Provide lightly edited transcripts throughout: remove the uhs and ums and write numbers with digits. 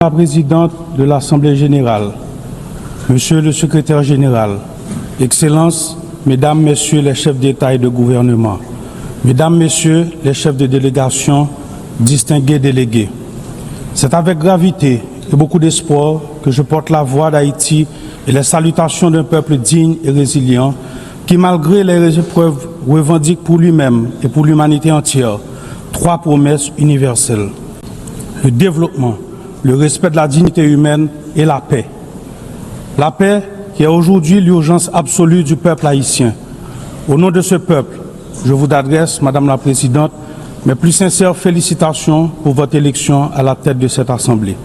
La présidente de l'Assemblée générale, Monsieur le secrétaire général, Excellences, Mesdames, Messieurs les chefs d'État et de gouvernement, Mesdames, Messieurs les chefs de délégation, distingués délégués, c'est avec gravité et beaucoup d'espoir que je porte la voix d'Haïti et les salutations d'un peuple digne et résilient qui, malgré les épreuves, revendique pour lui-même et pour l'humanité entière trois promesses universelles: le développement, le respect de la dignité humaine et la paix. La paix qui est aujourd'hui l'urgence absolue du peuple haïtien. Au nom de ce peuple, je vous adresse, Madame la Présidente, mes plus sincères félicitations pour votre élection à la tête de cette Assemblée.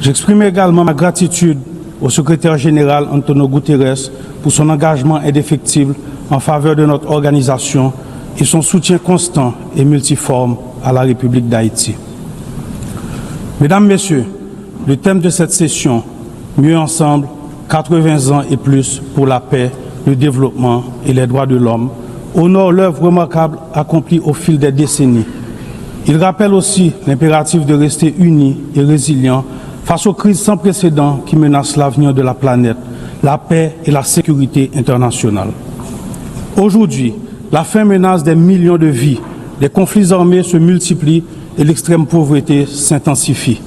J'exprime également ma gratitude au secrétaire général Antonio Guterres pour son engagement indéfectible en faveur de notre organisation et son soutien constant et multiforme à la République d'Haïti. Mesdames, Messieurs, le thème de cette session, Mieux ensemble, 80 ans et plus pour la paix, le développement et les droits de l'homme, honore l'œuvre remarquable accomplie au fil des décennies. Il rappelle aussi l'impératif de rester unis et résilients face aux crises sans précédent qui menacent l'avenir de la planète, la paix et la sécurité internationale. Aujourd'hui, la faim menace des millions de vies, les conflits armés se multiplient et l'extrême pauvreté s'intensifie,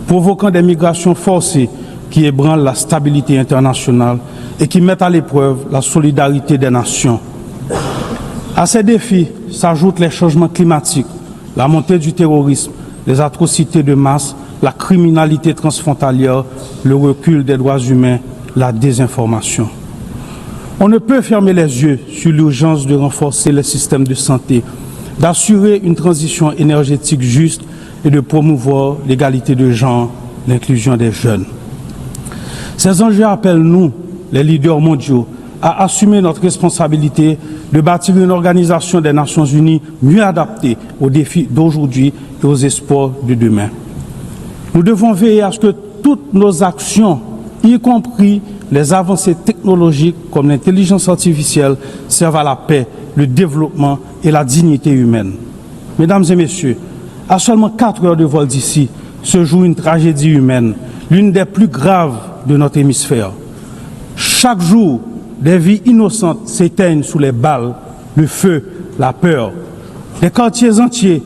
provoquant des migrations forcées qui ébranlent la stabilité internationale et qui mettent à l'épreuve la solidarité des nations. À ces défis s'ajoutent les changements climatiques, la montée du terrorisme, les atrocités de masse, la criminalité transfrontalière, le recul des droits humains, la désinformation. On ne peut fermer les yeux sur l'urgence de renforcer les systèmes de santé, d'assurer une transition énergétique juste et de promouvoir l'égalité de genre, l'inclusion des jeunes. Ces enjeux appellent nous, les leaders mondiaux, à assumer notre responsabilité de bâtir une organisation des Nations Unies mieux adaptée aux défis d'aujourd'hui et aux espoirs de demain. Nous devons veiller à ce que toutes nos actions, y compris les avancées technologiques comme l'intelligence artificielle, servent à la paix, le développement et la dignité humaine. Mesdames et messieurs, à seulement 4 heures de vol d'ici se joue une tragédie humaine, l'une des plus graves de notre hémisphère. Chaque jour, des vies innocentes s'éteignent sous les balles, le feu, la peur. Des quartiers entiers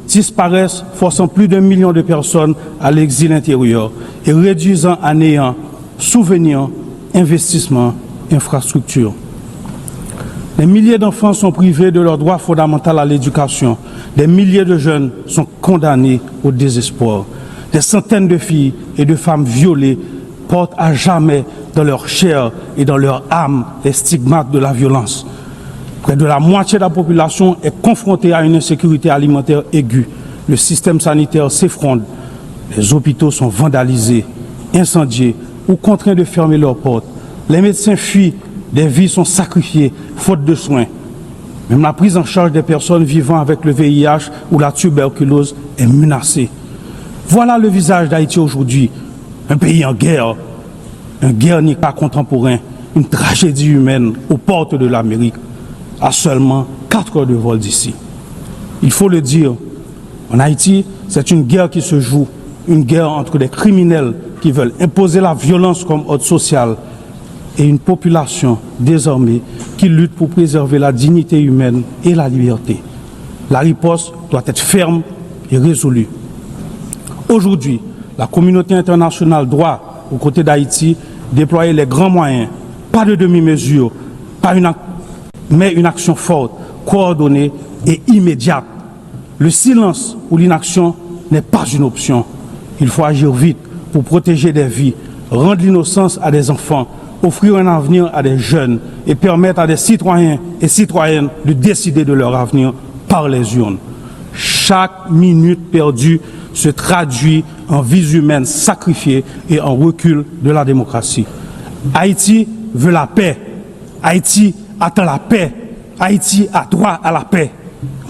disparaissent, forçant plus d'1 million de personnes à l'exil intérieur et réduisant à néant souvenirs, investissements, infrastructures. Des milliers d'enfants sont privés de leur droit fondamental à l'éducation. Des milliers de jeunes sont condamnés au désespoir. Des centaines de filles et de femmes violées portent à jamais dans leur chair et dans leur âme les stigmates de la violence. Près de la moitié de la population est confrontée à une insécurité alimentaire aiguë. Le système sanitaire s'effondre. Les hôpitaux sont vandalisés, incendiés ou contraints de fermer leurs portes. Les médecins fuient. Des vies sont sacrifiées, faute de soins. Même la prise en charge des personnes vivant avec le VIH ou la tuberculose est menacée. Voilà le visage d'Haïti aujourd'hui. Un pays en guerre, un Guernica contemporain, une tragédie humaine aux portes de l'Amérique, à seulement 4 heures de vol d'ici. Il faut le dire, en Haïti, c'est une guerre qui se joue, une guerre entre des criminels qui veulent imposer la violence comme ordre social, et une population désormais qui lutte pour préserver la dignité humaine et la liberté. La riposte doit être ferme et résolue. Aujourd'hui, la communauté internationale doit, aux côtés d'Haïti, déployer les grands moyens, pas de demi-mesure, mais une action forte, coordonnée et immédiate. Le silence ou l'inaction n'est pas une option. Il faut agir vite pour protéger des vies, rendre l'innocence à des enfants, offrir un avenir à des jeunes et permettre à des citoyens et citoyennes de décider de leur avenir par les urnes. Chaque minute perdue se traduit en vies humaines sacrifiées et en recul de la démocratie. Haïti veut la paix. Haïti attend la paix. Haïti a droit à la paix.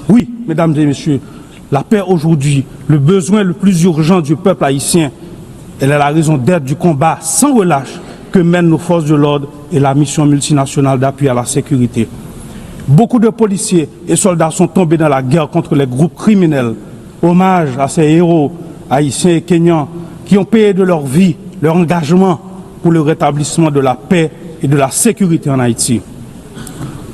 Oui, mesdames et messieurs, la paix aujourd'hui, le besoin le plus urgent du peuple haïtien, elle est la raison d'être du combat sans relâche que mènent nos forces de l'ordre et la mission multinationale d'appui à la sécurité. Beaucoup de policiers et soldats sont tombés dans la guerre contre les groupes criminels. Hommage à ces héros haïtiens et kenyans qui ont payé de leur vie, leur engagement pour le rétablissement de la paix et de la sécurité en Haïti.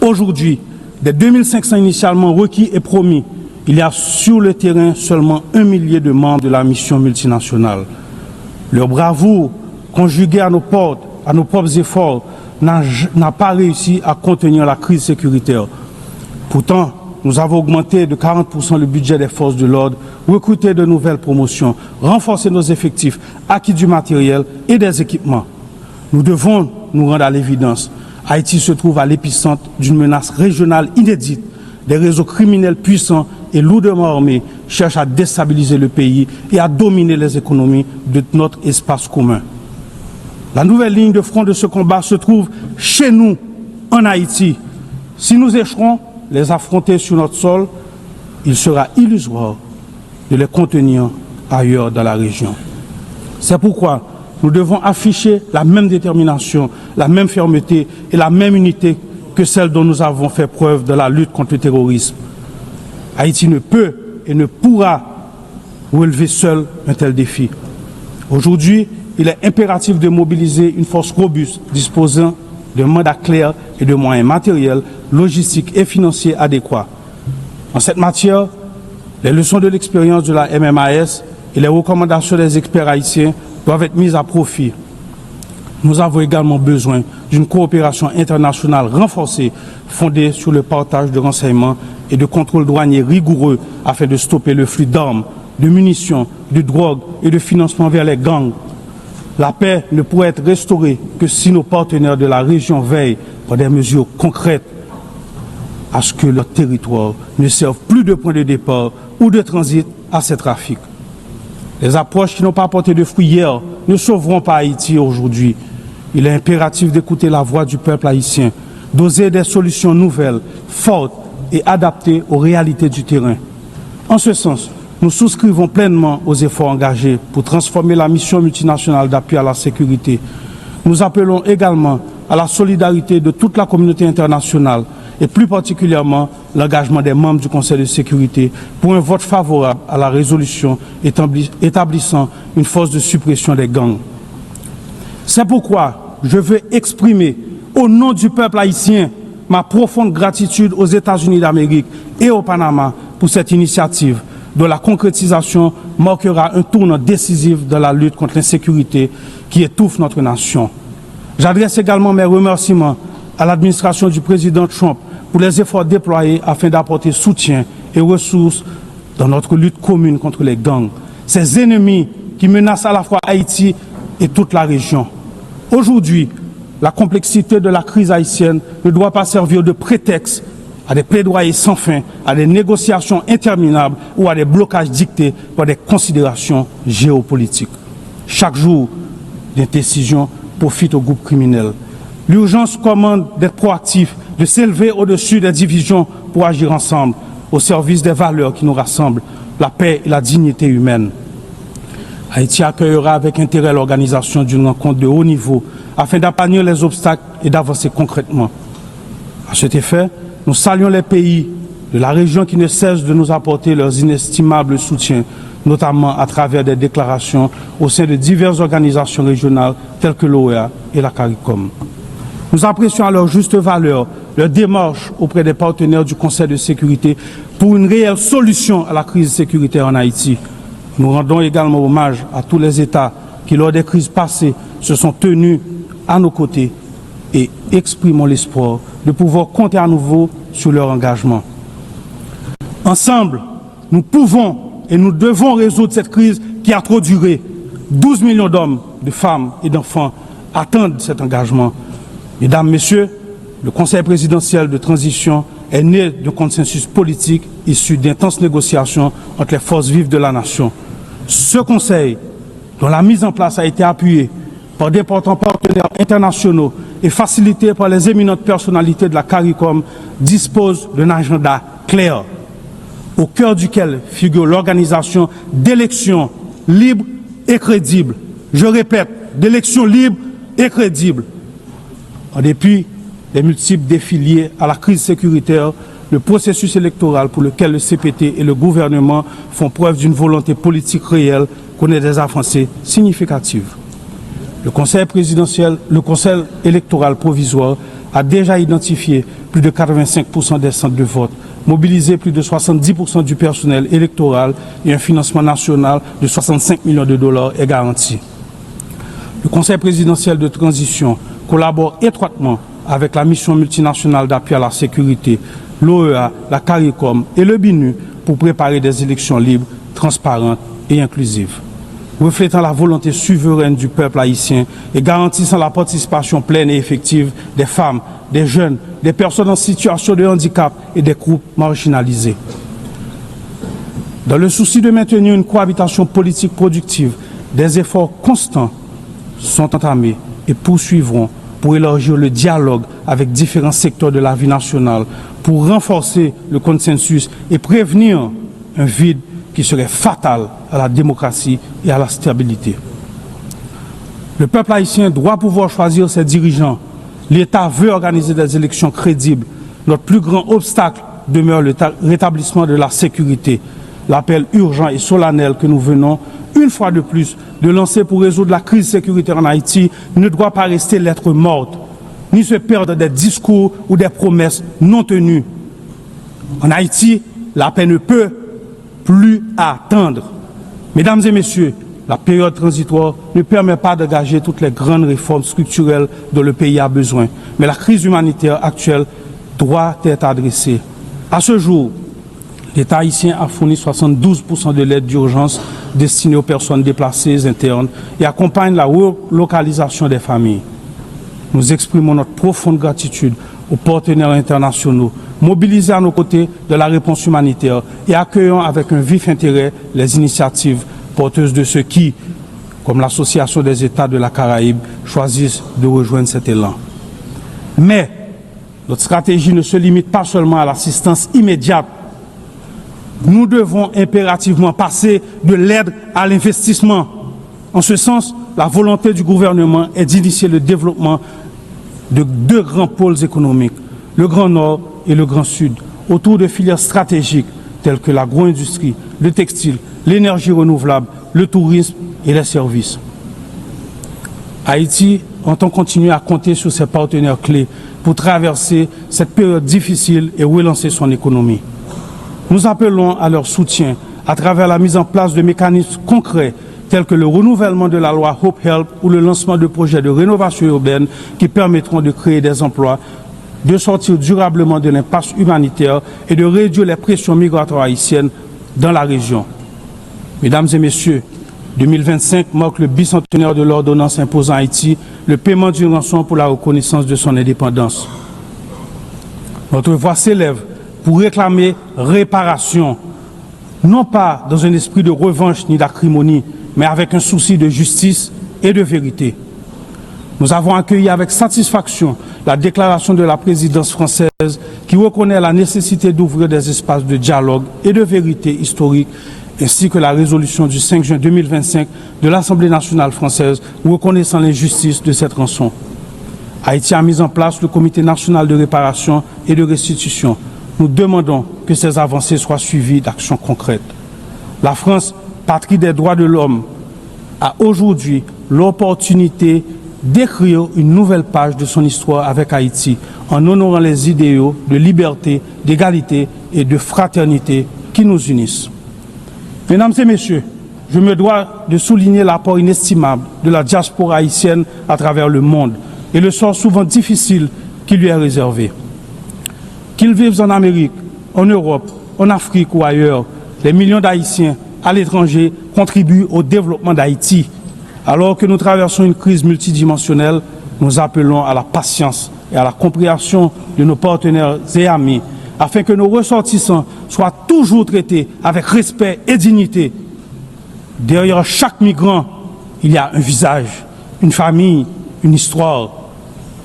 Aujourd'hui, des 2500 initialement requis et promis, il y a sur le terrain seulement 1 millier de membres de la mission multinationale. Leur bravoure, conjuguée à nos propres efforts, n'a pas réussi à contenir la crise sécuritaire. Pourtant, nous avons augmenté de 40% le budget des forces de l'ordre, recruté de nouvelles promotions, renforcé nos effectifs, acquis du matériel et des équipements. Nous devons nous rendre à l'évidence. Haïti se trouve à l'épicentre d'une menace régionale inédite. Des réseaux criminels puissants et lourdement armés cherchent à déstabiliser le pays et à dominer les économies de notre espace commun. La nouvelle ligne de front de ce combat se trouve chez nous, en Haïti. Si nous échouons les affronter sur notre sol, il sera illusoire de les contenir ailleurs dans la région. C'est pourquoi nous devons afficher la même détermination, la même fermeté et la même unité que celle dont nous avons fait preuve dans la lutte contre le terrorisme. Haïti ne peut et ne pourra relever seul un tel défi. Aujourd'hui, il est impératif de mobiliser une force robuste disposant de mandats clairs et de moyens matériels, logistiques et financiers adéquats. En cette matière, les leçons de l'expérience de la MMAS et les recommandations des experts haïtiens doivent être mises à profit. Nous avons également besoin d'une coopération internationale renforcée, fondée sur le partage de renseignements et de contrôles douaniers rigoureux afin de stopper le flux d'armes, de munitions, de drogue et de financement vers les gangs. La paix ne pourrait être restaurée que si nos partenaires de la région veillent par des mesures concrètes à ce que leur territoire ne serve plus de point de départ ou de transit à ces trafics. Les approches qui n'ont pas porté de fruits hier ne sauveront pas Haïti aujourd'hui. Il est impératif d'écouter la voix du peuple haïtien, d'oser des solutions nouvelles, fortes et adaptées aux réalités du terrain. En ce sens, nous souscrivons pleinement aux efforts engagés pour transformer la mission multinationale d'appui à la sécurité. Nous appelons également à la solidarité de toute la communauté internationale et plus particulièrement l'engagement des membres du Conseil de sécurité pour un vote favorable à la résolution établissant une force de suppression des gangs. C'est pourquoi je veux exprimer au nom du peuple haïtien ma profonde gratitude aux États-Unis d'Amérique et au Panama pour cette initiative dont la concrétisation marquera un tournant décisif dans la lutte contre l'insécurité qui étouffe notre nation. J'adresse également mes remerciements à l'administration du président Trump pour les efforts déployés afin d'apporter soutien et ressources dans notre lutte commune contre les gangs, ces ennemis qui menacent à la fois Haïti et toute la région. Aujourd'hui, la complexité de la crise haïtienne ne doit pas servir de prétexte à des plaidoyers sans fin, à des négociations interminables ou à des blocages dictés par des considérations géopolitiques. Chaque jour, des décisions profitent aux groupes criminels. L'urgence commande d'être proactif, de s'élever au-dessus des divisions pour agir ensemble, au service des valeurs qui nous rassemblent, la paix et la dignité humaine. Haïti accueillera avec intérêt l'organisation d'une rencontre de haut niveau afin d'aplanir les obstacles et d'avancer concrètement. À cet effet, nous saluons les pays de la région qui ne cessent de nous apporter leurs inestimables soutiens, notamment à travers des déclarations au sein de diverses organisations régionales telles que l'OEA et la CARICOM. Nous apprécions à leur juste valeur leur démarche auprès des partenaires du Conseil de sécurité pour une réelle solution à la crise sécuritaire en Haïti. Nous rendons également hommage à tous les États qui, lors des crises passées, se sont tenus à nos côtés et exprimons l'espoir de pouvoir compter à nouveau sur leur engagement. Ensemble, nous pouvons et nous devons résoudre cette crise qui a trop duré. 12 millions d'hommes, de femmes et d'enfants attendent cet engagement. Mesdames, Messieurs, le Conseil présidentiel de transition est né d'un consensus politique issu d'intenses négociations entre les forces vives de la nation. Ce Conseil, dont la mise en place a été appuyée par d'importants partenaires internationaux et facilité par les éminentes personnalités de la CARICOM, dispose d'un agenda clair, au cœur duquel figure l'organisation d'élections libres et crédibles. Je répète, d'élections libres et crédibles. En dépit des multiples défis liés à la crise sécuritaire, le processus électoral pour lequel le CPT et le gouvernement font preuve d'une volonté politique réelle connaît des avancées significatives. Le Conseil électoral provisoire a déjà identifié plus de 85% des centres de vote, mobilisé plus de 70% du personnel électoral et un financement national de 65 millions de dollars est garanti. Le Conseil présidentiel de transition collabore étroitement avec la mission multinationale d'appui à la sécurité, l'OEA, la CARICOM et le BINU pour préparer des élections libres, transparentes et inclusives, reflétant la volonté souveraine du peuple haïtien et garantissant la participation pleine et effective des femmes, des jeunes, des personnes en situation de handicap et des groupes marginalisés. Dans le souci de maintenir une cohabitation politique productive, des efforts constants sont entamés et poursuivront pour élargir le dialogue avec différents secteurs de la vie nationale, pour renforcer le consensus et prévenir un vide qui serait fatal à la démocratie et à la stabilité. Le peuple haïtien doit pouvoir choisir ses dirigeants. L'État veut organiser des élections crédibles. Notre plus grand obstacle demeure le rétablissement de la sécurité. L'appel urgent et solennel que nous venons, une fois de plus, de lancer pour résoudre la crise sécuritaire en Haïti ne doit pas rester lettre morte, ni se perdre des discours ou des promesses non tenues. En Haïti, la paix ne peut plus attendre. Mesdames et messieurs, la période transitoire ne permet pas d'engager toutes les grandes réformes structurelles dont le pays a besoin, mais la crise humanitaire actuelle doit être adressée. À ce jour, l'État haïtien a fourni 72% de l'aide d'urgence destinée aux personnes déplacées internes et accompagne la relocalisation des familles. Nous exprimons notre profonde gratitude aux partenaires internationaux mobilisés à nos côtés de la réponse humanitaire et accueillons avec un vif intérêt les initiatives porteuses de ceux qui, comme l'Association des États de la Caraïbe, choisissent de rejoindre cet élan. Mais notre stratégie ne se limite pas seulement à l'assistance immédiate. Nous devons impérativement passer de l'aide à l'investissement. En ce sens, la volonté du gouvernement est d'initier le développement de deux grands pôles économiques, le Grand Nord et le Grand Sud, autour de filières stratégiques telles que l'agro-industrie, le textile, l'énergie renouvelable, le tourisme et les services. Haïti entend continuer à compter sur ses partenaires clés pour traverser cette période difficile et relancer son économie. Nous appelons à leur soutien à travers la mise en place de mécanismes concrets tels que le renouvellement de la loi Hope Help ou le lancement de projets de rénovation urbaine qui permettront de créer des emplois, de sortir durablement de l'impasse humanitaire et de réduire les pressions migratoires haïtiennes dans la région. Mesdames et messieurs, 2025 marque le bicentenaire de l'ordonnance imposant à Haïti le paiement d'une rançon pour la reconnaissance de son indépendance. Notre voix s'élève pour réclamer réparation, non pas dans un esprit de revanche ni d'acrimonie, mais avec un souci de justice et de vérité. Nous avons accueilli avec satisfaction la déclaration de la présidence française qui reconnaît la nécessité d'ouvrir des espaces de dialogue et de vérité historique, ainsi que la résolution du 5 juin 2025 de l'Assemblée nationale française reconnaissant l'injustice de cette rançon. Haïti a mis en place le Comité national de réparation et de restitution. Nous demandons que ces avancées soient suivies d'actions concrètes. La France, patrie des droits de l'homme, a aujourd'hui l'opportunité d'écrire une nouvelle page de son histoire avec Haïti en honorant les idéaux de liberté, d'égalité et de fraternité qui nous unissent. Mesdames et messieurs, je me dois de souligner l'apport inestimable de la diaspora haïtienne à travers le monde et le sort souvent difficile qui lui est réservé. Qu'ils vivent en Amérique, en Europe, en Afrique ou ailleurs, les millions d'Haïtiens à l'étranger contribuent au développement d'Haïti. Alors que nous traversons une crise multidimensionnelle, nous appelons à la patience et à la compréhension de nos partenaires et amis, afin que nos ressortissants soient toujours traités avec respect et dignité. Derrière chaque migrant, il y a un visage, une famille, une histoire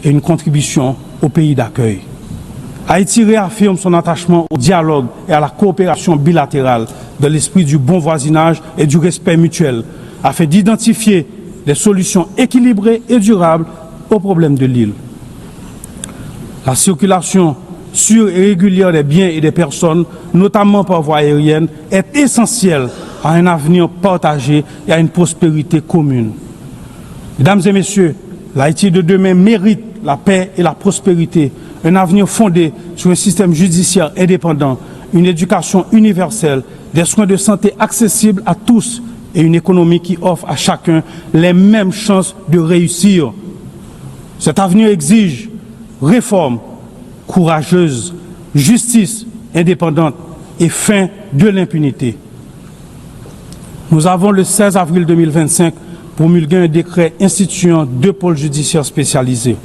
et une contribution au pays d'accueil. Haïti réaffirme son attachement au dialogue et à la coopération bilatérale dans l'esprit du bon voisinage et du respect mutuel, afin d'identifier des solutions équilibrées et durables aux problèmes de l'île. La circulation sûre et régulière des biens et des personnes, notamment par voie aérienne, est essentielle à un avenir partagé et à une prospérité commune. Mesdames et messieurs, l'Haïti de demain mérite la paix et la prospérité, un avenir fondé sur un système judiciaire indépendant, une éducation universelle, des soins de santé accessibles à tous et une économie qui offre à chacun les mêmes chances de réussir. Cet avenir exige réforme courageuse, justice indépendante et fin de l'impunité. Nous avons le 16 avril 2025 promulgué un décret instituant 2 pôles judiciaires spécialisés.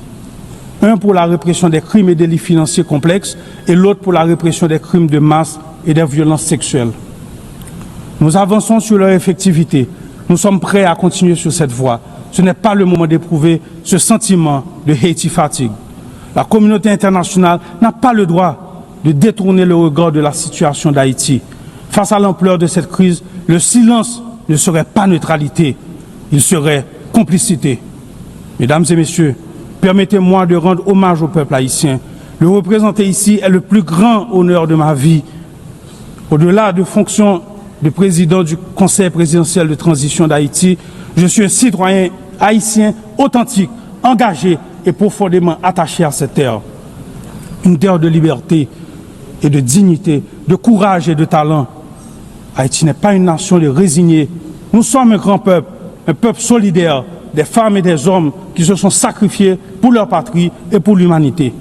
Un pour la répression des crimes et délits financiers complexes et l'autre pour la répression des crimes de masse et des violences sexuelles. Nous avançons sur leur effectivité. Nous sommes prêts à continuer sur cette voie. Ce n'est pas le moment d'éprouver ce sentiment de Haiti fatigue. La communauté internationale n'a pas le droit de détourner le regard de la situation d'Haïti. Face à l'ampleur de cette crise, le silence ne serait pas neutralité, il serait complicité. Mesdames et messieurs, permettez-moi de rendre hommage au peuple haïtien. Le représenter ici est le plus grand honneur de ma vie. Au-delà de fonction de président du Conseil présidentiel de transition d'Haïti, je suis un citoyen haïtien authentique, engagé et profondément attaché à cette terre. Une terre de liberté et de dignité, de courage et de talent. Haïti n'est pas une nation de résignés. Nous sommes un grand peuple, un peuple solidaire, des femmes et des hommes qui se sont sacrifiés pour leur patrie et pour l'humanité.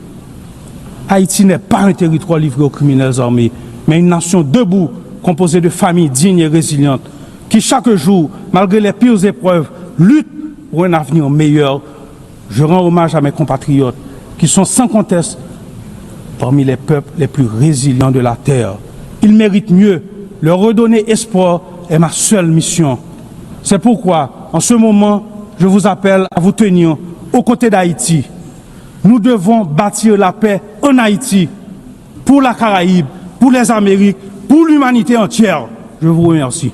Haïti n'est pas un territoire livré aux criminels armés, mais une nation debout, composée de familles dignes et résilientes, qui chaque jour, malgré les pires épreuves, luttent pour un avenir meilleur. Je rends hommage à mes compatriotes qui sont sans conteste parmi les peuples les plus résilients de la terre. Ils méritent mieux. Leur redonner espoir est ma seule mission. C'est pourquoi, en ce moment, je vous appelle à vous tenir aux côtés d'Haïti. Nous devons bâtir la paix en Haïti, pour la Caraïbe, pour les Amériques, pour l'humanité entière. Je vous remercie.